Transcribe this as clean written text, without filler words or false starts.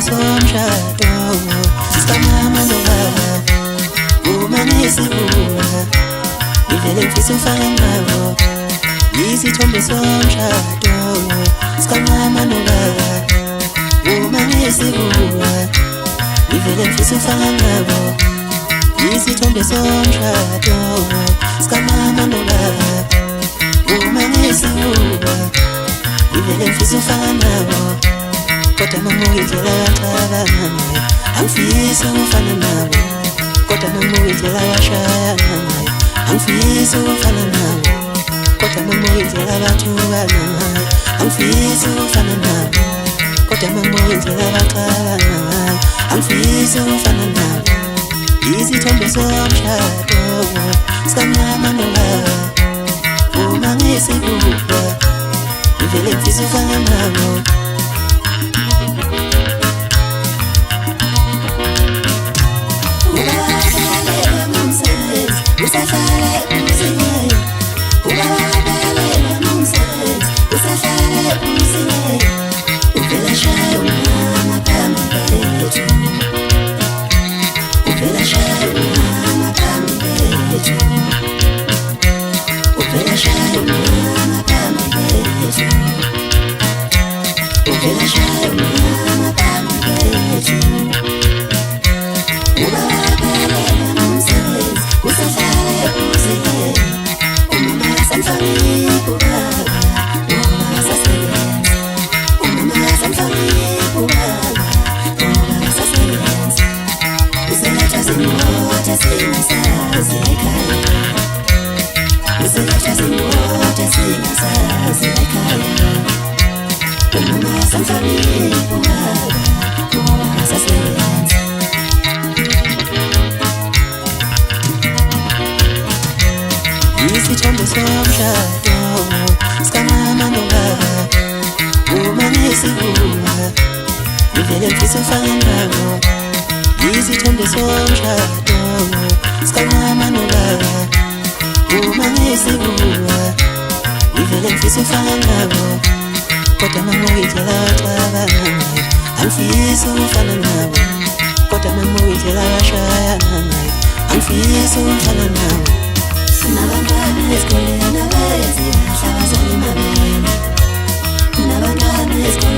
somshado sikamama nobaba uma ngisibuka ngivele ngifisa ufana nabo yisithombe somshado sikamama nobaba uma ngisibuka ngivele ngifisa ufana nabo yisithombe somshado sikamama nobaba uma ngisibuka ngivele ngifisa ufana nabo kodwa mama uyindlela yaqala ngayo angifisi ufana nabo kodwa mama uyindlela yashaya ngayo angifisi ufana nabo kodwa mama uyindlela bathuka ngayo angifisi ufana nabo kodwa mama uyindlela yaqala ngayo angifisi ufana nabo yisithombe somshado sikamama nobaba uma ngisibuka ngivele ngifisa ufana nabo Yisithombe somshado sikamama nobaba uma ngisibuka ngivele ngifisa ufana nabo yisithombe somshado sikamama nobaba uma ngisibuka ngivele ngifisa ufana nabo kodwa mama uyindlela yaqala ngayo angifisi ufana nabo kodwa mama uyindlela yashaya ngayo angifisi ufana nabo nabantwana esikoleni abenzi kahle abazali mabele nabantwana esikoleni